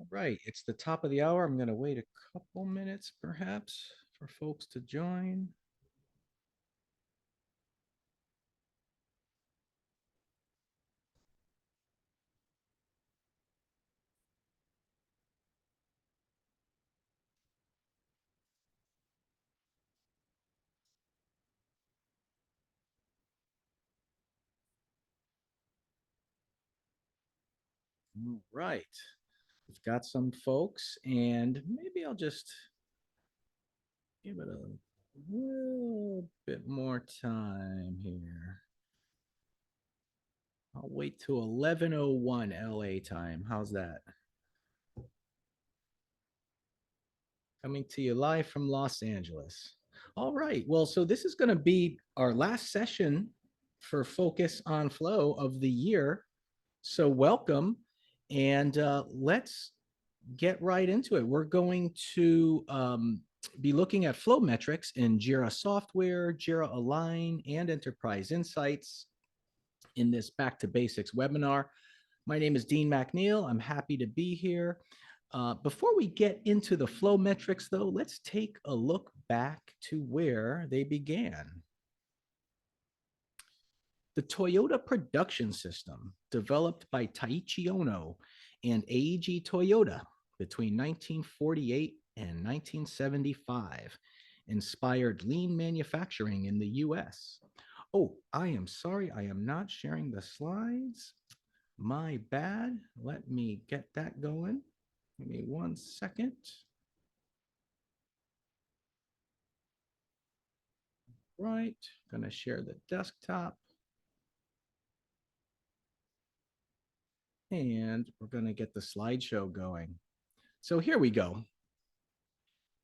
Right, it's the top of the hour. I'm going to wait a couple minutes perhaps for folks to join. All right, we've got some folks, and maybe I'll just give it a little bit more time here. I'll wait till 11:01 LA time. How's that? Coming to you live from Los Angeles. All right. Well, so this is going to be our last session for Focus on Flow of the year. So, welcome. And let's get right into it. We're going to be looking at flow metrics in Jira Software, Jira Align, and Enterprise Insights in this Back to Basics webinar. My name is Dean McNeil. I'm happy to be here. Before we get into the flow metrics, though, let's take a look back to where they began. The Toyota production system, developed by Taiichi Ono and Eiji Toyota between 1948 and 1975, inspired lean manufacturing in the US. Oh, I am sorry, I am not sharing the slides. My bad. Let me get that going. Give me 1 second. Right, gonna share the desktop. And we're gonna get the slideshow going. So here we go.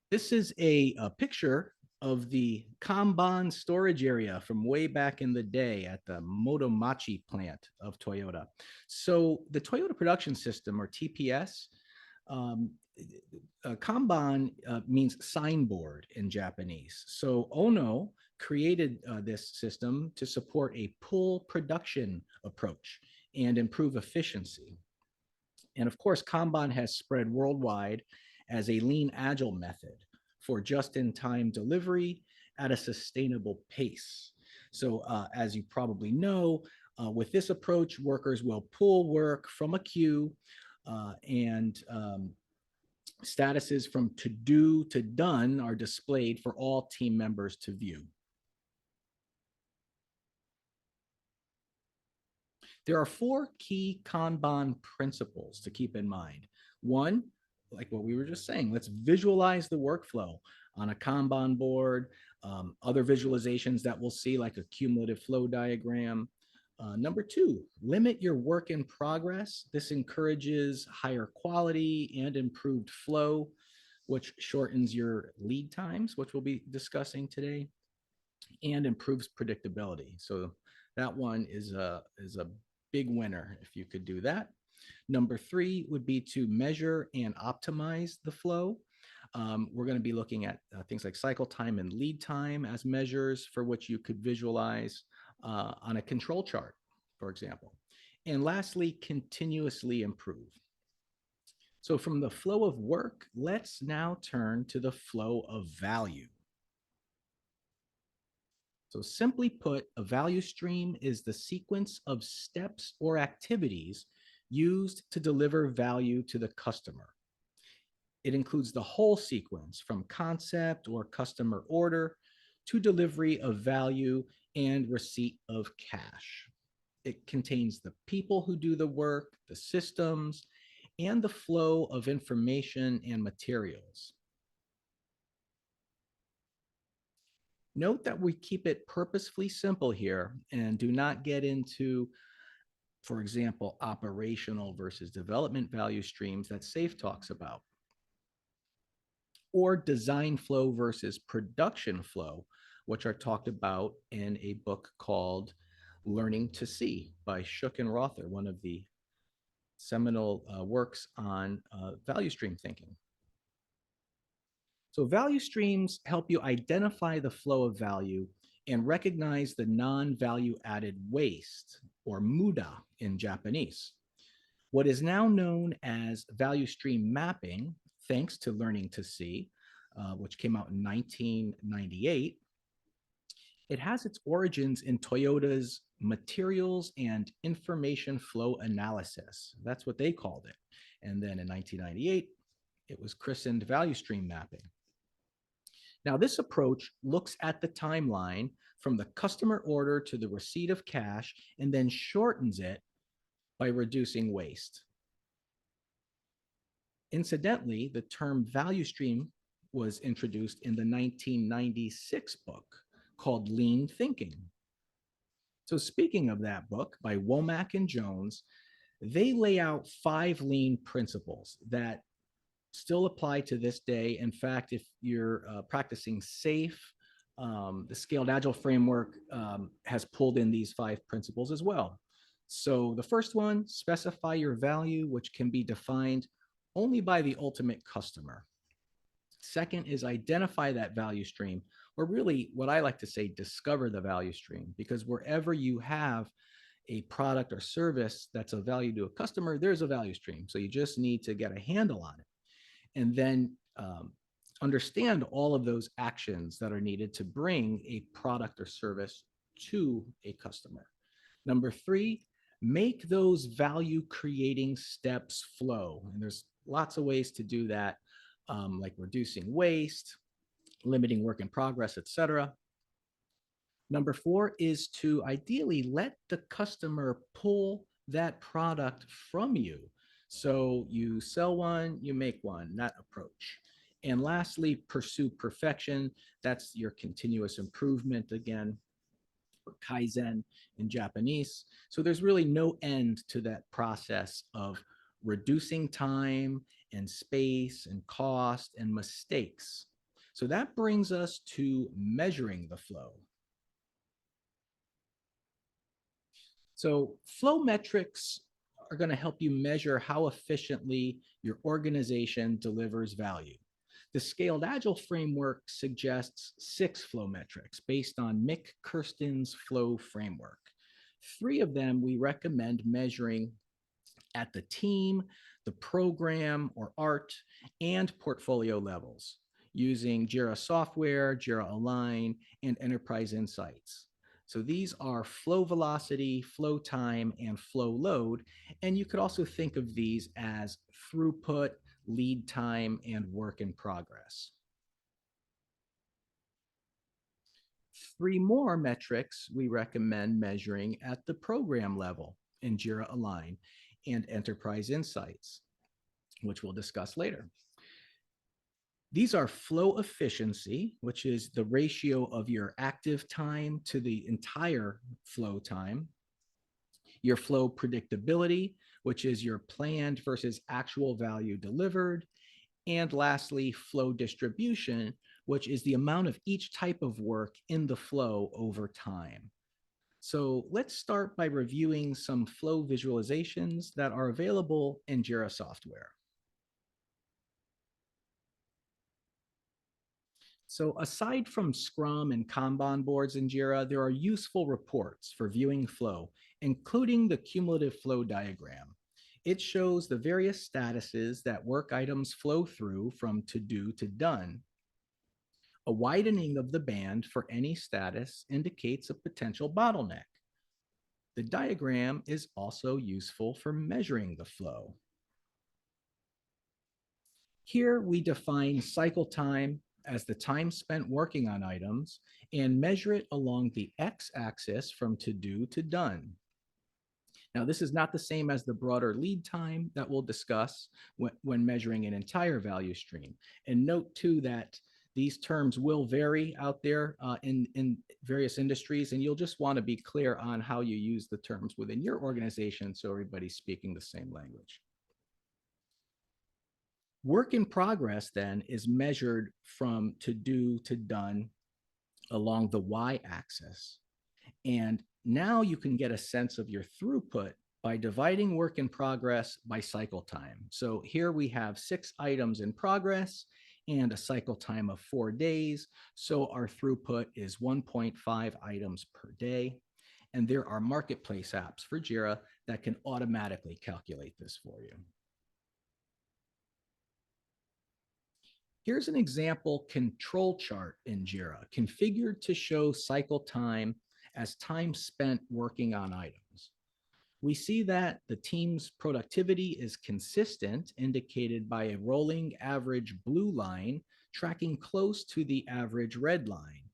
This is a picture of the Kanban storage area from way back in the day at the Motomachi plant of Toyota. So the Toyota Production System, or TPS, um, Kanban means signboard in Japanese. So Ono created this system to support a pull production approach and improve efficiency. And of course, Kanban has spread worldwide as a lean agile method for just-in-time delivery at a sustainable pace. So as you probably know, with this approach, workers will pull work from a queue and statuses from to do to done are displayed for all team members to view. There are four key Kanban principles to keep in mind. One, like what we were just saying, let's visualize the workflow on a Kanban board, other visualizations that we'll see, like a cumulative flow diagram. Number two, limit your work in progress. This encourages higher quality and improved flow, which shortens your lead times, which we'll be discussing today, and improves predictability. So that one is a big winner if you could do that. Number three would be to measure and optimize the flow. We're going to be looking at things like cycle time and lead time as measures for which you could visualize on a control chart, for example. And lastly, continuously improve. So from the flow of work, let's now turn to the flow of value. So simply put, a value stream is the sequence of steps or activities used to deliver value to the customer. It includes the whole sequence from concept or customer order to delivery of value and receipt of cash. It contains the people who do the work, the systems, and the flow of information and materials. Note that we keep it purposefully simple here and do not get into, for example, operational versus development value streams that SAFe talks about, or design flow versus production flow, which are talked about in a book called Learning to See by Shook and Rother, one of the seminal works on value stream thinking. So value streams help you identify the flow of value and recognize the non-value added waste, or muda in Japanese. What is now known as value stream mapping, thanks to Learning to See, which came out in 1998, it has its origins in Toyota's materials and information flow analysis. That's what they called it. And then in 1998, it was christened value stream mapping. Now, this approach looks at the timeline from the customer order to the receipt of cash and then shortens it by reducing waste. Incidentally, the term value stream was introduced in the 1996 book called Lean Thinking. So speaking of that book by Womack and Jones, they lay out 5 lean principles that still apply to this day. In fact, if you're practicing SAFe, the Scaled Agile framework has pulled in these 5 principles as well. So the first one, specify your value, which can be defined only by the ultimate customer. Second is identify that value stream, or really what I like to say, discover the value stream, because wherever you have a product or service that's of value to a customer, there's a value stream. So you just need to get a handle on it. And then understand all of those actions that are needed to bring a product or service to a customer. Number 3, make those value creating steps flow. And there's lots of ways to do that, like reducing waste, limiting work in progress, etc. Number 4 is to ideally let the customer pull that product from you. So you sell one, you make one, that approach. And lastly, pursue perfection. That's your continuous improvement again, or Kaizen in Japanese. So there's really no end to that process of reducing time and space and cost and mistakes. So that brings us to measuring the flow. So flow metrics are going to help you measure how efficiently your organization delivers value. The Scaled Agile framework suggests 6 flow metrics based on Mick Kirsten's flow framework. 3 of them we recommend measuring at the team, the program or art, and portfolio levels using Jira Software, Jira Align, and Enterprise Insights. So these are flow velocity, flow time, and flow load. And you could also think of these as throughput, lead time, and work in progress. 3 more metrics we recommend measuring at the program level in Jira Align and Enterprise Insights, which we'll discuss later. These are flow efficiency, which is the ratio of your active time to the entire flow time. Your flow predictability, which is your planned versus actual value delivered. And lastly, flow distribution, which is the amount of each type of work in the flow over time. So let's start by reviewing some flow visualizations that are available in Jira Software. So aside from Scrum and Kanban boards in Jira, there are useful reports for viewing flow, including the cumulative flow diagram. It shows the various statuses that work items flow through from to do to done. A widening of the band for any status indicates a potential bottleneck. The diagram is also useful for measuring the flow. Here we define cycle time as the time spent working on items and measure it along the x-axis from to do to done. Now, this is not the same as the broader lead time that we'll discuss when measuring an entire value stream. And note too that these terms will vary out there in various industries, and you'll just want to be clear on how you use the terms within your organization so everybody's speaking the same language. Work in progress then is measured from to do to done along the y-axis. And now you can get a sense of your throughput by dividing work in progress by cycle time. So here we have 6 items in progress and a cycle time of 4 days. So our throughput is 1.5 items per day. And there are marketplace apps for Jira that can automatically calculate this for you. Here's an example control chart in Jira, configured to show cycle time as time spent working on items. We see that the team's productivity is consistent, indicated by a rolling average blue line tracking close to the average red line.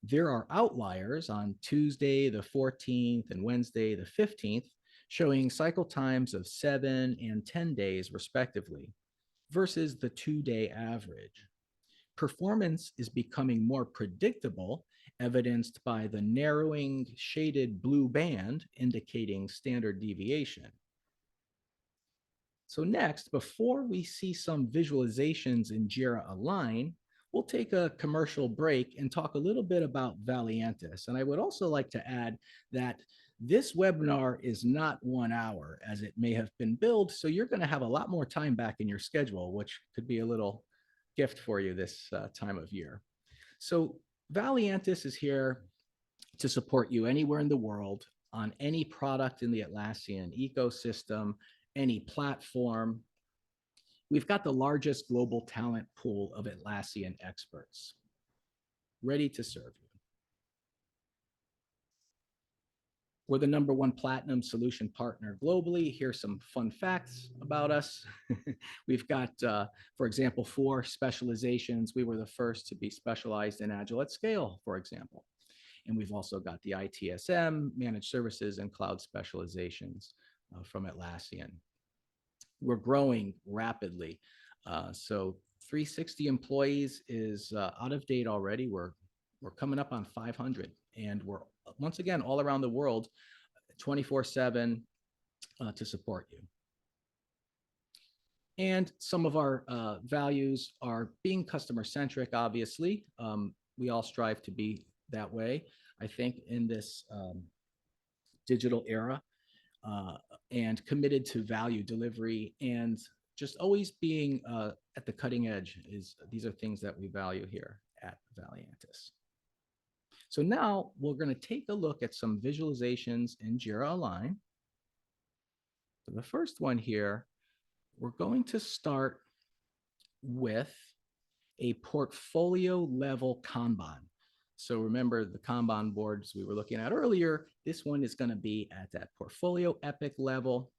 There are outliers on Tuesday the 14th and Wednesday the 15th, showing cycle times of 7 and 10 days respectively, versus the 2-day average. Performance is becoming more predictable, evidenced by the narrowing shaded blue band indicating standard deviation. So next, before we see some visualizations in Jira Align, we'll take a commercial break and talk a little bit about Valiantys. And I would also like to add that this webinar is not 1 hour as it may have been billed, so you're going to have a lot more time back in your schedule, which could be a little gift for you this time of year. So Valiantys is here to support you anywhere in the world on any product in the Atlassian ecosystem, any platform. We've got the largest global talent pool of Atlassian experts ready to serve you. We're the #1 platinum solution partner globally. Here's some fun facts about us. We've got, for example, 4 specializations. We were the first to be specialized in Agile at Scale, for example. And we've also got the ITSM, managed services, and cloud specializations from Atlassian. We're growing rapidly. So 360 employees is out of date already. We're coming up on 500, and we're once again all around the world 24/7 to support you. And some of our values are being customer centric, obviously. We all strive to be that way, I think, in this digital era, and committed to value delivery and just always being at the cutting edge. These are things that we value here at Valiantys. So now we're going to take a look at some visualizations in Jira Align. So the first one here, we're going to start with a portfolio level Kanban. So remember the Kanban boards we were looking at earlier. This one is going to be at that portfolio epic level.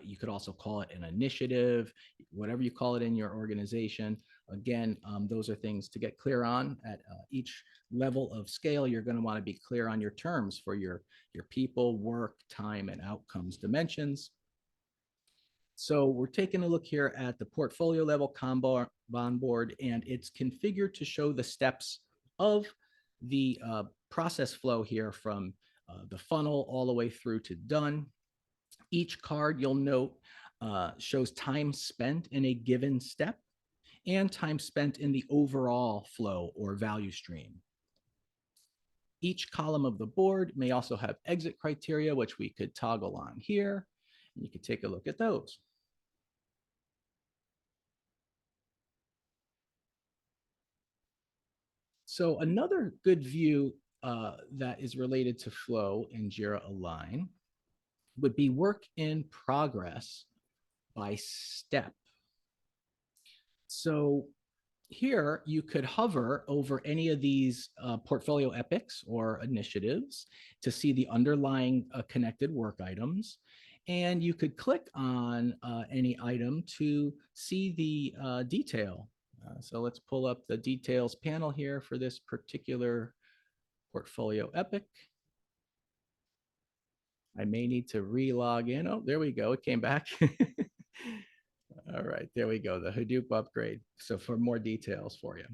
You could also call it an initiative, whatever you call it in your organization. Again, those are things to get clear on at each level of scale. You're going to want to be clear on your terms for your people, work, time, and outcomes dimensions. So we're taking a look here at the portfolio level Kanban board, and it's configured to show the steps of the process flow here from the funnel all the way through to done. Each card, you'll note, shows time spent in a given step and time spent in the overall flow or value stream. Each column of the board may also have exit criteria, which we could toggle on here. You can take a look at those. So another good view that is related to flow in Jira Align would be work in progress by step. So here you could hover over any of these portfolio epics or initiatives to see the underlying connected work items. And you could click on any item to see the detail. So let's pull up the details panel here for this particular portfolio epic. I may need to re-log in. Oh, there we go. It came back. All right, there we go. The Hadoop upgrade. So for more details for you.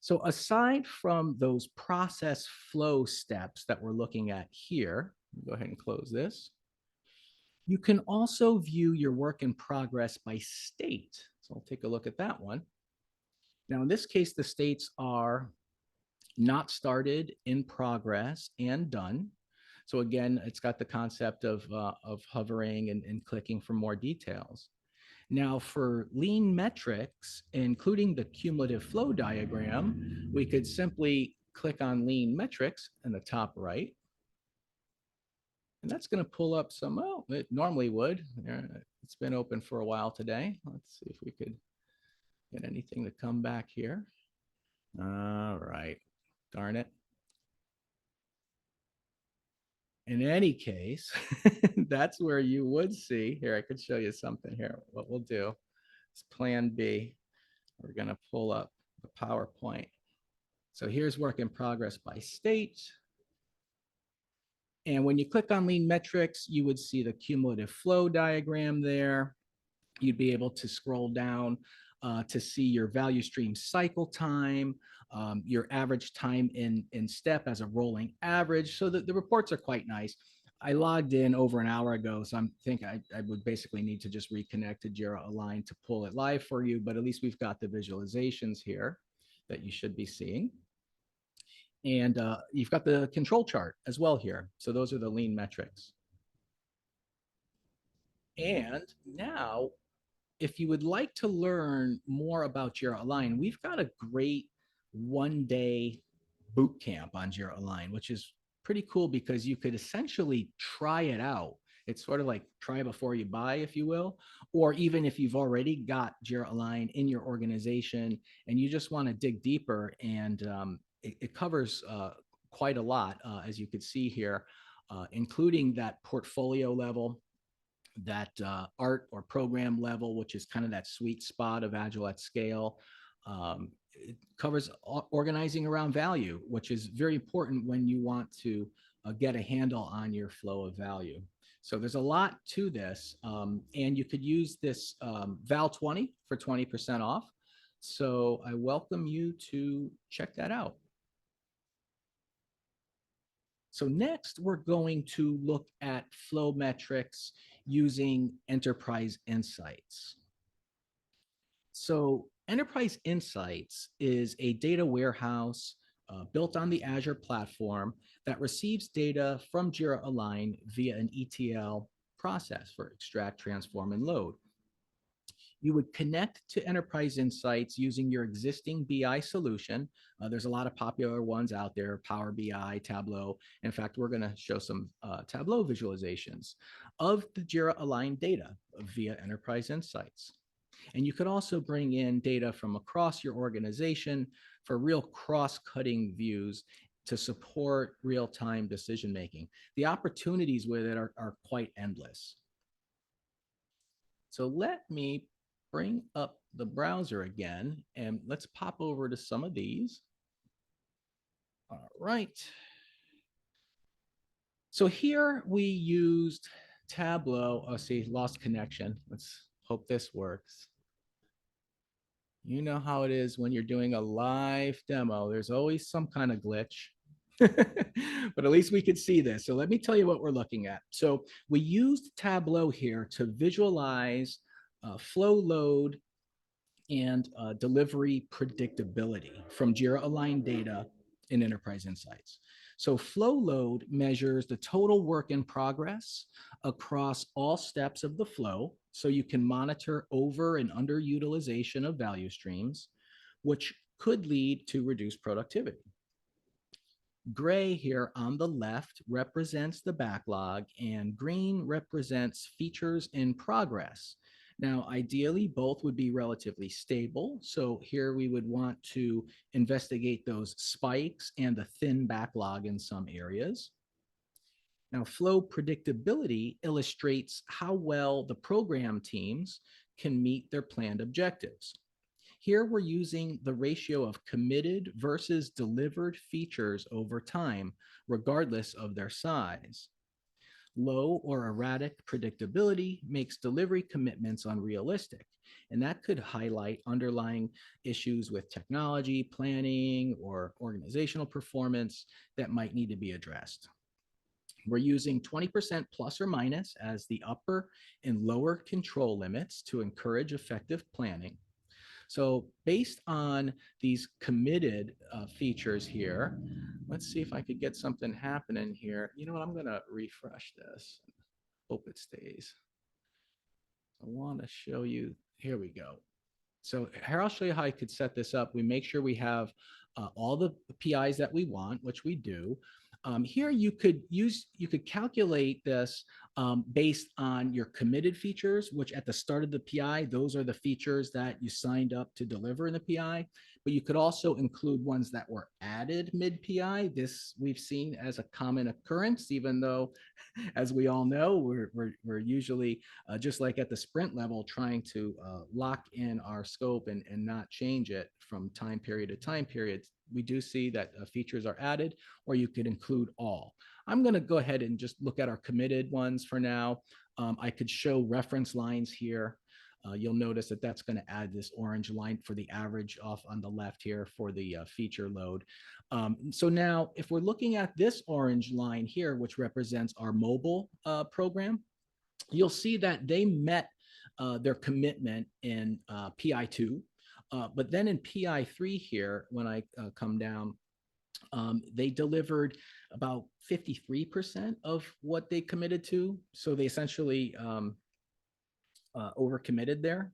So aside from those process flow steps that we're looking at here, go ahead and close this. You can also view your work in progress by state. So I'll take a look at that one. Now, in this case, the states are not started, in progress, and done. So again, it's got the concept of hovering and clicking for more details. Now for lean metrics, including the cumulative flow diagram, we could simply click on lean metrics in the top right. And that's going to pull up some, well, it normally would. It's been open for a while today. Let's see if we could get anything to come back here. All right. Darn it. In any case, that's where you would see, here, I could show you something here. What we'll do is plan B. We're going to pull up the PowerPoint. So here's work in progress by state. And when you click on lean metrics, you would see the cumulative flow diagram there. You'd be able to scroll down to see your value stream cycle time, your average time in step as a rolling average. So the reports are quite nice. I logged in over an hour ago, so I think I would basically need to just reconnect to Jira Align to pull it live for you, but at least we've got the visualizations here that you should be seeing. And you've got the control chart as well here. So those are the lean metrics. And now, if you would like to learn more about Jira Align, we've got a great one-day boot camp on Jira Align, which is pretty cool because you could essentially try it out. It's sort of like try before you buy, if you will, or even if you've already got Jira Align in your organization and you just want to dig deeper, and it covers quite a lot, as you could see here, including that portfolio level, that art or program level, which is kind of that sweet spot of Agile at scale. It covers organizing around value, which is very important when you want to get a handle on your flow of value. So there's a lot to this, and you could use this Val20 for 20% off. So I welcome you to check that out. So next, we're going to look at flow metrics using Enterprise Insights. So Enterprise Insights is a data warehouse built on the Azure platform that receives data from Jira Align via an ETL process for extract, transform, and load. You would connect to Enterprise Insights using your existing BI solution. There's a lot of popular ones out there, Power BI, Tableau. In fact, we're going to show some Tableau visualizations of the Jira Align data via Enterprise Insights. And you could also bring in data from across your organization for real cross-cutting views to support real-time decision-making. The opportunities with it are quite endless. So let me bring up the browser again, and let's pop over to some of these. All right. So here we used Tableau. Oh, see, lost connection. Let's hope this works. You know how it is when you're doing a live demo. There's always some kind of glitch. But at least we could see this. So let me tell you what we're looking at. So we used Tableau here to visualize flow, load, and delivery predictability from Jira Align data in Enterprise Insights. So flow load measures the total work in progress across all steps of the flow, so you can monitor over and underutilization of value streams, which could lead to reduced productivity. Gray here on the left represents the backlog, and green represents features in progress. Now, ideally, both would be relatively stable. So here we would want to investigate those spikes and the thin backlog in some areas. Now, flow predictability illustrates how well the program teams can meet their planned objectives. Here we're using the ratio of committed versus delivered features over time, regardless of their size. Low or erratic predictability makes delivery commitments unrealistic, and that could highlight underlying issues with technology, planning, or organizational performance that might need to be addressed. We're using 20% plus or minus as the upper and lower control limits to encourage effective planning. So based on these committed features here, let's see if I could get something happening here. You know what, I'm gonna refresh this. Hope it stays. I wanna show you, here we go. So here I'll show you how I could set this up. We make sure we have all the PIs that we want, which we do. Here you could calculate this based on your committed features, which at the start of the PI, those are the features that you signed up to deliver in the PI. But you could also include ones that were added mid PI. This we've seen as a common occurrence, even though, as we all know, we're usually just like at the sprint level, trying to lock in our scope and not change it from time period to time period. We do see that features are added, or you could include all. I'm going to go ahead and just look at our committed ones for now. I could show reference lines here. You'll notice that that's going to add this orange line for the average off on the left here for the feature load. So now if we're looking at this orange line here, which represents our mobile program, you'll see that they met their commitment in PI2. But then in PI3 here, when I come down, they delivered about 53% of what they committed to. So they essentially overcommitted there.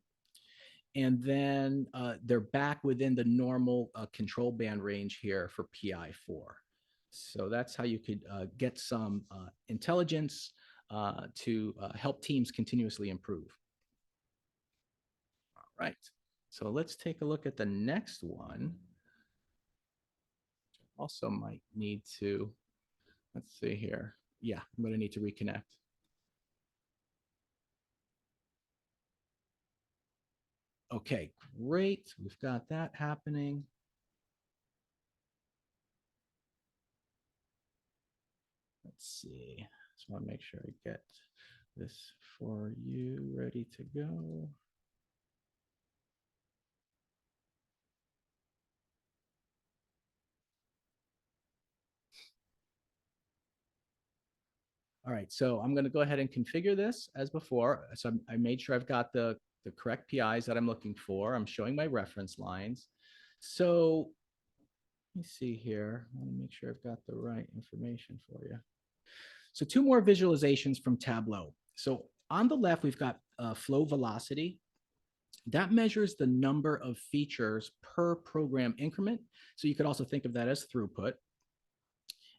And then they're back within the normal control band range here for PI4. So that's how you could get some intelligence to help teams continuously improve. All right. So let's take a look at the next one. Also might need to, let's see here. Yeah, I'm going to need to reconnect. Okay, great. We've got that happening. Let's see. Just want to make sure I get this for you ready to go. All right, so I'm going to go ahead and configure this as before. So I made sure I've got the correct PIs that I'm looking for. I'm showing my reference lines. So let me see here. I want to make sure I've got the right information for you. So two more visualizations from Tableau. So on the left, we've got flow velocity. That measures the number of features per program increment. So you could also think of that as throughput.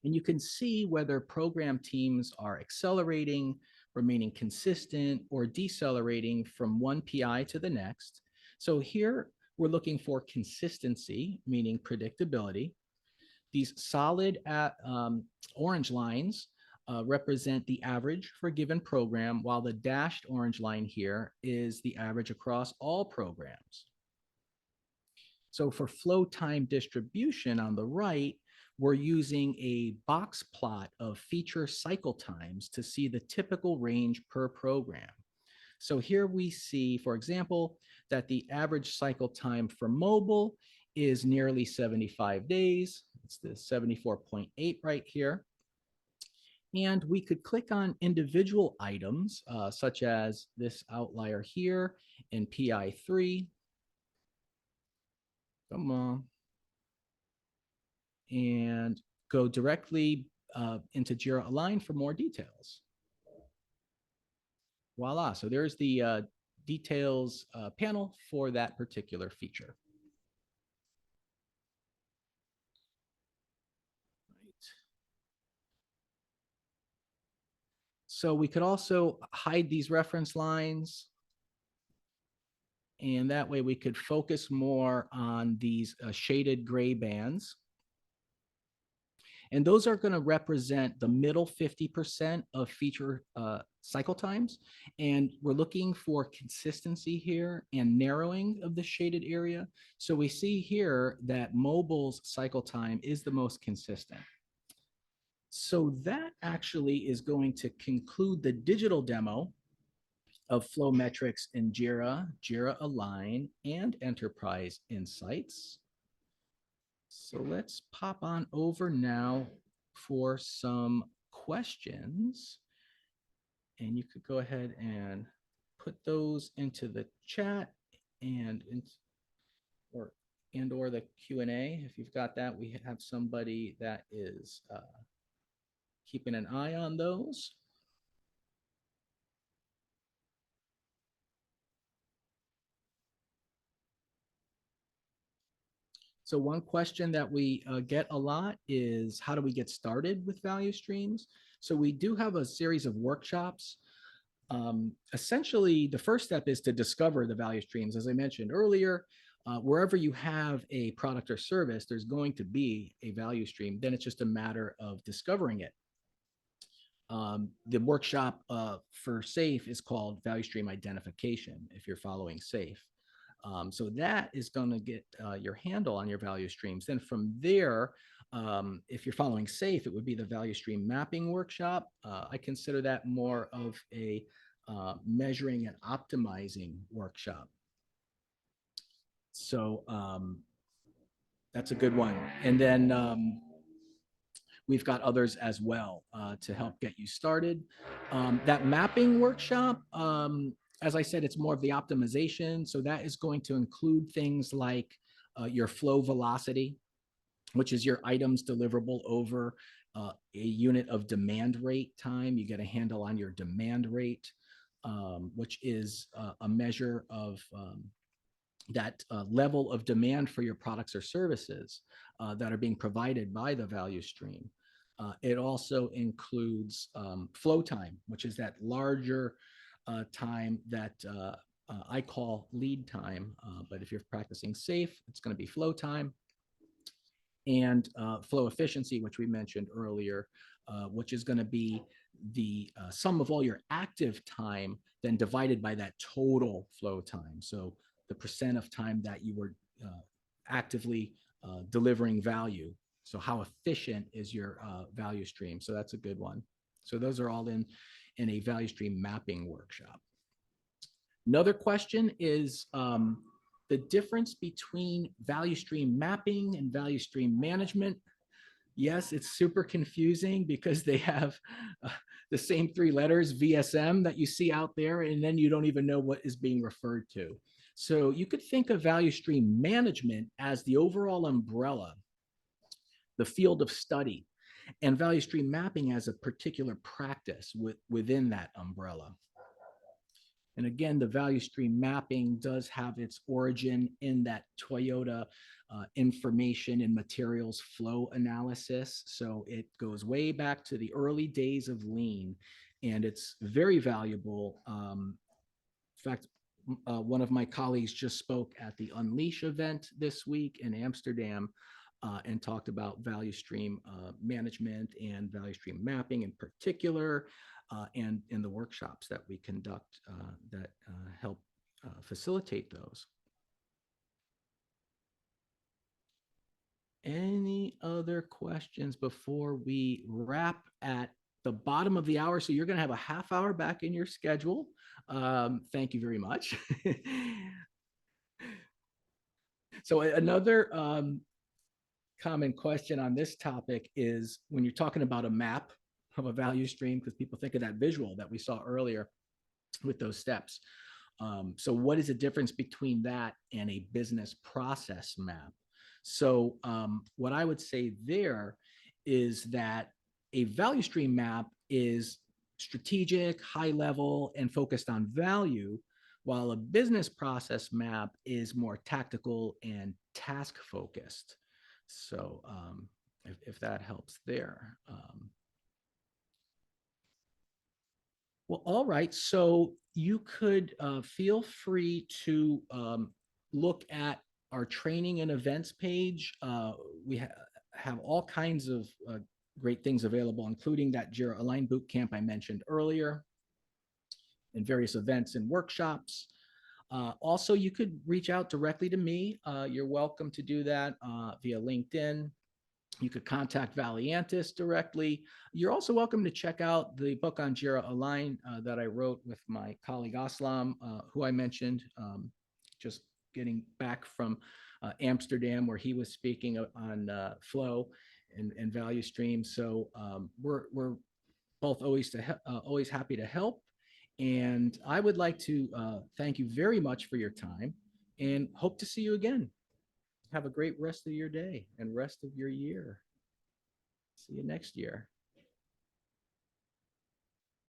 And you can see whether program teams are accelerating, remaining consistent, or decelerating from one PI to the next. So here we're looking for consistency, meaning predictability. These solid orange lines represent the average for a given program, while the dashed orange line here is the average across all programs. So for flow time distribution on the right, we're using a box plot of feature cycle times to see the typical range per program. So here we see, for example, that the average cycle time for mobile is nearly 75 days. It's the 74.8 right here. And we could click on individual items, such as this outlier here in PI3. Come on. And go directly into Jira Align for more details. Voila. So there's the details panel for that particular feature. So we could also hide these reference lines. And that way we could focus more on these shaded gray bands. And those are going to represent the middle 50% of feature cycle times. And we're looking for consistency here and narrowing of the shaded area. So we see here that mobile's cycle time is the most consistent. So that actually is going to conclude the digital demo of flow metrics in Jira, Jira Align, and Enterprise Insights. So let's pop on over now for some questions. And you could go ahead and put those into the chat and or the Q&A. If you've got that, we have somebody that is keeping an eye on those. So one question that we get a lot is how do we get started with value streams? So we do have a series of workshops. Essentially, the first step is to discover the value streams. As I mentioned earlier, wherever you have a product or service, there's going to be a value stream. Then it's just a matter of discovering it. The workshop for SAFE is called Value Stream Identification, if you're following SAFE. So that is going to get your handle on your value streams. Then from there, if you're following SAFE, it would be the value stream mapping workshop. I consider that more of a measuring and optimizing workshop. So that's a good one. And then we've got others as well to help get you started. That mapping workshop, as I said, it's more of the optimization. So that is going to include things like your flow velocity, which is your items deliverable over a unit of demand rate time. You get a handle on your demand rate, which is a measure of that level of demand for your products or services that are being provided by the value stream. It also includes flow time, which is that larger time that I call lead time. But if you're practicing SAFE, it's going to be flow time. And flow efficiency, which we mentioned earlier, which is going to be the sum of all your active time then divided by that total flow time. So the percent of time that you were actively delivering value. So how efficient is your value stream? So that's a good one. So those are all in a value stream mapping workshop. Another question is the difference between value stream mapping and value stream management. Yes, it's super confusing because they have the same three letters, VSM, that you see out there, and then you don't even know what is being referred to. So you could think of value stream management as the overall umbrella, the field of study, and value stream mapping as a particular practice within that umbrella. And again, the value stream mapping does have its origin in that Toyota information and materials flow analysis. So it goes way back to the early days of Lean, and it's very valuable. In fact, one of my colleagues just spoke at the Unleash event this week in Amsterdam and talked about value stream management and value stream mapping in particular, and in the workshops that we conduct that help facilitate those. Any other questions before we wrap at the bottom of the hour? So you're going to have a half hour back in your schedule. Thank you very much. So another common question on this topic is when you're talking about a map of a value stream, because people think of that visual that we saw earlier with those steps. So what is the difference between that and a business process map? So what I would say there is that a value stream map is strategic, high level, and focused on value, while a business process map is more tactical and task focused. So if that helps there. Well, all right. So you could feel free to look at our training and events page. We have all kinds of great things available, including that Jira Align Bootcamp I mentioned earlier, and various events and workshops. Also, you could reach out directly to me. You're welcome to do that via LinkedIn. You could contact Valiantys directly. You're also welcome to check out the book on Jira Align that I wrote with my colleague Aslam, who I mentioned, just getting back from Amsterdam, where he was speaking on flow and value streams. So we're both always happy to help. And I would like to thank you very much for your time and hope to see you again. Have a great rest of your day and rest of your year. See you next year.